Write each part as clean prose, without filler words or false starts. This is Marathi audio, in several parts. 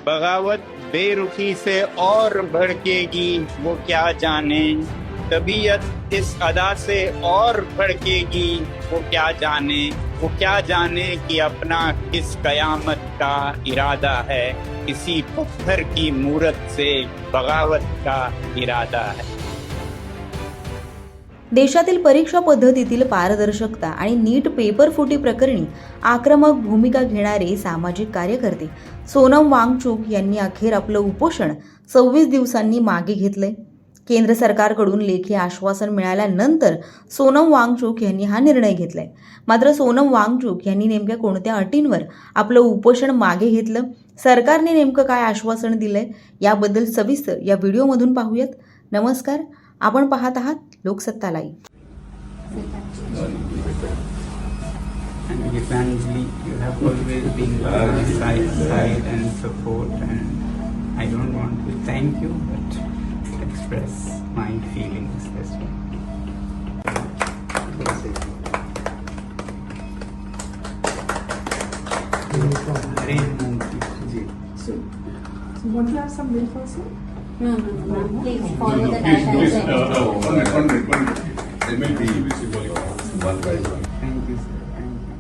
बगावत बेरुखी से और भड़केगी वो क्या जाने, तबीयत इस अदा से और भड़केगी वो क्या जाने, वो क्या जाने कि अपना किस कयामत का इरादा है, किसी पत्थर की मूरत से बगावत का इरादा है। देशातील परीक्षा पद्धतीतील पारदर्शकता आणि नीट पेपर फुटी प्रकरणी आक्रमक भूमिका घेणारे सामाजिक कार्यकर्ते सोनम वांगचुक यांनी अखेर आपलं उपोषण 26 दिवसांनी मागे घेतलंय। केंद्र सरकारकडून लेखी आश्वासन मिळाल्यानंतर सोनम वांगचुक यांनी हा निर्णय घेतलाय। मात्र सोनम वांगचुक यांनी नेमक्या कोणत्या अटींवर आपलं उपोषण मागे घेतलं, सरकारने नेमकं काय आश्वासन दिलंय याबद्दल सविस्तर या व्हिडिओमधून पाहूयात। नमस्कार, आपण पाहत आहात Loksatta live. And Gitanjali, you have always been by my side and support, and I don't want to thank you, but express my feelings this way. Hare Moody. So, want to have some milk also? No. Please follow the Please, please, data. one minute. There may be visible one by one. Thank you, sir. Thank you.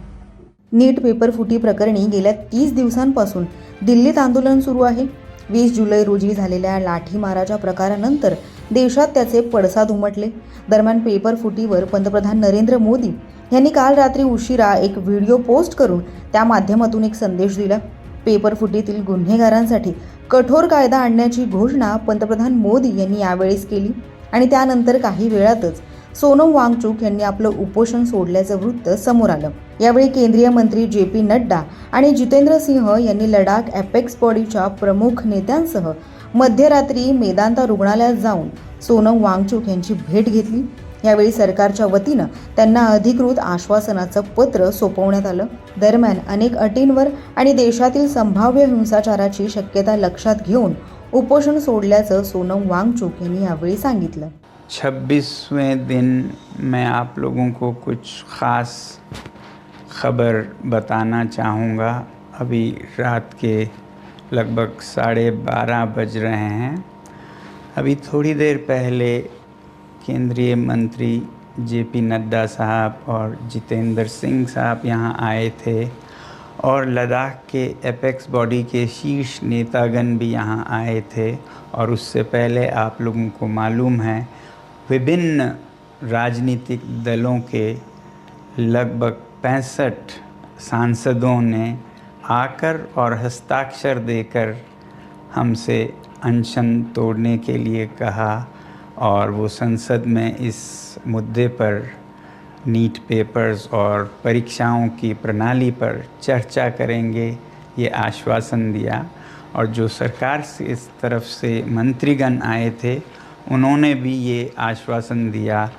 NEET paper फुटी प्रकरणी गेल्या 30 दिवसांपासून दिल्लीत आंदोलन सुरू आहे। 20 जुलै रोजी झालेल्या लाठीमाराच्या प्रकारानंतर देशात त्याचे पडसाद उमटले। दरम्यान पेपर फुटीवर पंतप्रधान नरेंद्र मोदी यांनी काल रात्री उशिरा एक व्हिडिओ पोस्ट करून त्या माध्यमातून एक संदेश दिला। पेपर फुटीतील गुन्हेगारांसाठी कठोर कायदा आणण्याची घोषणा पंतप्रधान मोदी यांनी यावेळेस केली आणि त्यानंतर काही वेळातच सोनम वांगचुक यांनी आपलं उपोषण सोडल्याचं वृत्त समोर आलं। यावेळी केंद्रीय मंत्री JP नड्डा आणि जितेंद्र सिंह यांनी लडाख एपेक्स बॉडीच्या प्रमुख नेत्यांसह मध्यरात्री मेदांता रुग्णालयात जाऊन सोनम वांगचुक यांची भेट घेतली। यावेळी सरकारच्या वतीनं त्यांना अधिकृत आश्वासनाचं पत्र सोपवण्यात आलं। दरम्यान अनेक अटींवर आणि देशातील संभाव्य हिंसाचाराची शक्यता लक्षात घेऊन उपोषण सोडल्याचं सोनम वांगचुक यांनी यावेळी सांगितलं। 26वें दिन मैं आप लोगों को कुछ ख़ास खबर बताना चाहूँगा। अभी रात के लगभग 12:30 बज रहे हैं। अभी थोड़ी देर पहले केंद्रीय मंत्री JP नड्डा साहब और जितेंद्र सिंह साहब यहाँ आए थे और लद्दाख के एपेक्स बॉडी के शीर्ष नेतागण भी यहाँ आए थे। और उससे पहले आप लोगों को मालूम है विभिन्न राजनीतिक दलों के लगभग 65 सांसदों ने आकर और हस्ताक्षर देकर हमसे अनशन तोड़ने के लिए कहा और वो संसद में इस मुद्दे पर नीट पेपर्स और परीक्षाओं की प्रणाली पर चर्चा करेंगे, ये आश्वासन दिया। और जो सरकार से इस तरफ से मंत्रीगण आए थे उन्होंने भी ये आश्वासन दिया,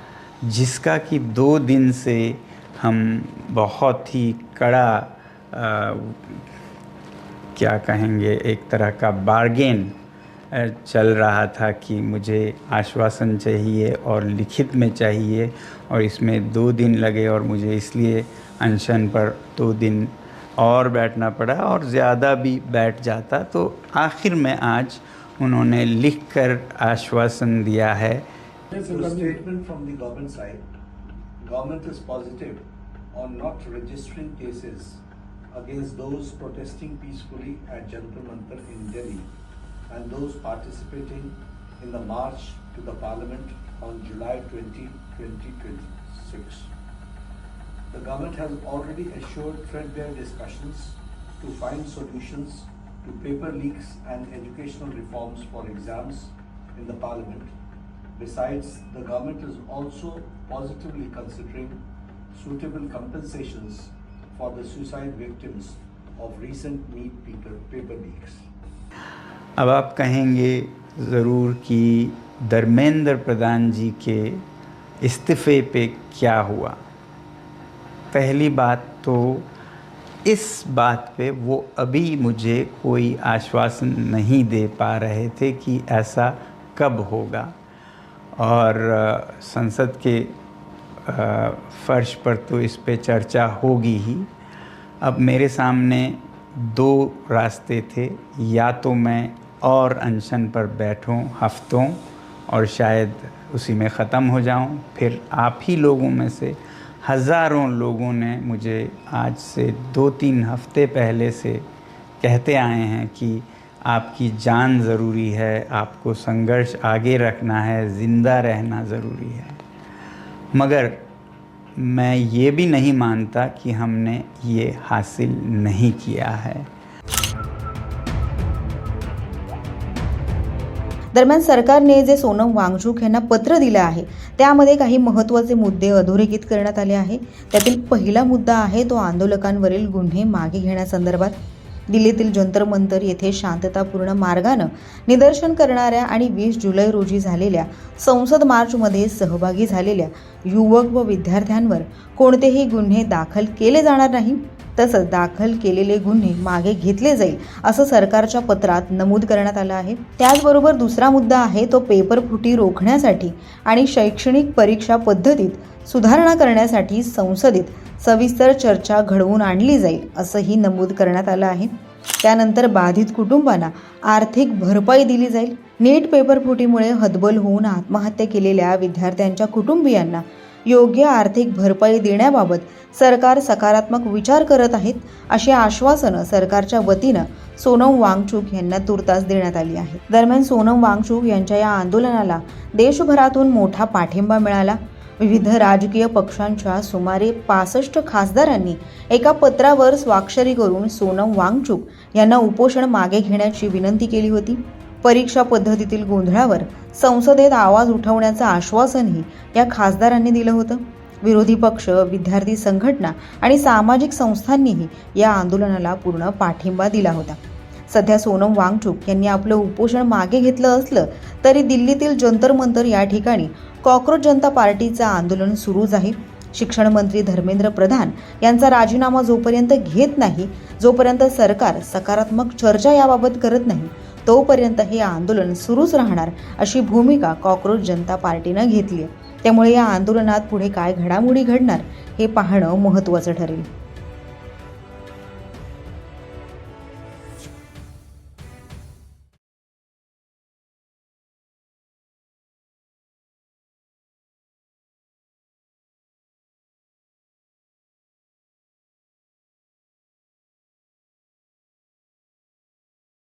जिसका कि 2 दिन से हम बहुत ही कड़ा क्या कहेंगे, एक तरह का बार्गेन चल रहा था कि मुझे आश्वासन चाहिए और लिखित में चाहिए, और इसमें 2 दिन लगे और मुझे इसलिए अनशन पर 2 दिन और बैठना पड़ा, और ज़्यादा भी बैठ जाता तो आखिर में आज उन्होंने लिखकर आश्वासन दिया है। There's a statement from the government side. Government is positive on not registering cases against those protesting peacefully at Jantar Mantar in Delhi and those participating in the march to the parliament on July 20, 2026. The government has already assured threadbare discussions to find solutions to paper leaks and educational reforms for exams in the parliament. Besides, the government is also positively considering suitable compensations for the suicide victims of recent NEET paper leaks. अब आप कहेंगे ज़रूर कि धर्मेंद्र प्रधान जी के इस्तीफ़े पे क्या हुआ। पहली बात तो इस बात पे वो अभी मुझे कोई आश्वासन नहीं दे पा रहे थे कि ऐसा कब होगा, और संसद के फर्श पर तो इस पे चर्चा होगी ही। अब मेरे सामने दो रास्ते थे, या तो मैं और अनशन पर बैठूं हफ्तों और शायद उसी में ख़त्म हो जाऊं। फिर आप ही लोगों में से हज़ारों लोगों ने मुझे आज से 2-3 हफ्ते पहले से कहते आए हैं कि आपकी जान ज़रूरी है, आपको संघर्ष आगे रखना है, ज़िंदा रहना ज़रूरी है। मगर मैं ये भी नहीं मानता कि हमने ये हासिल नहीं किया है। दरम्यान सरकारने जे सोनम वांगचुक यांना पत्र दिलं आहे त्यामध्ये काही महत्त्वाचे मुद्दे अधोरेखित करण्यात आले आहे। त्यातील पहिला मुद्दा आहे तो आंदोलकांवरील गुन्हे मागे घेण्यासंदर्भात। दिल्लीतील जंतर मंतर येथे शांततापूर्ण मार्गाने निदर्शन करणाऱ्या आणि 20 जुलै रोजी झालेल्या संसद मार्चमध्ये सहभागी झालेल्या युवक व विद्यार्थ्यांवर कोणतेही गुन्हे दाखल केले जाणार नाही, तसंच दाखल केलेले गुन्हे मागे घेतले जाईल असं सरकारच्या पत्रात नमूद करण्यात आलं आहे। त्याचबरोबर दुसरा मुद्दा आहे तो पेपर फुटी रोखण्यासाठी आणि शैक्षणिक परीक्षा पद्धतीत सुधारणा करण्यासाठी संसदेत सविस्तर चर्चा घडवून आणली जाईल असंही नमूद करण्यात आलं आहे। त्यानंतर बाधित कुटुंबांना आर्थिक भरपाई दिली जाईल। नीट पेपर फुटीमुळे हतबल होऊन आत्महत्या केलेल्या विद्यार्थ्यांच्या कुटुंबियांना योग्य आर्थिक भरपाई देण्याबाबत सरकार सकारात्मक विचार करत आहेत अशी आश्वासनं सरकारच्या वतीनं सोनम वांगचुक यांना तुर्तास देण्यात आली आहे। दरम्यान सोनम वांगचुक यांच्या या आंदोलनाला देशभरातून मोठा पाठिंबा मिळाला। विविध राजकीय पक्षांच्या सुमारे 65 खासदारांनी एका पत्रावर स्वाक्षरी करून सोनम वांगचुक यांना उपोषण मागे घेण्याची विनंती केली होती। परीक्षा पद्धतीतील गोंधळावर संसदेत आवाज उठवण्याचं आश्वासनही या खासदारांनी दिलं होतं। विरोधी पक्ष, विद्यार्थी संघटना आणि सामाजिक संस्थांनीही या आंदोलनाला पूर्ण पाठिंबा दिला होता। सध्या सोनम वांगचुक यांनी आपलं उपोषण मागे घेतलं असलं तरी दिल्लीतील जंतर मंतर या ठिकाणी कॉकरोच जनता पार्टीचं आंदोलन सुरूच आहे। शिक्षण मंत्री धर्मेंद्र प्रधान यांचा राजीनामा जोपर्यंत घेत नाही, जोपर्यंत सरकार सकारात्मक चर्चा याबाबत करत नाही, तोपर्यंत हे आंदोलन सुरूच राहणार अशी भूमिका कॉकरोच जनता पार्टीनं घेतली आहे। त्यामुळे या आंदोलनात पुढे काय घडामोडी घडणार हे पाहणं महत्त्वाचं ठरेल।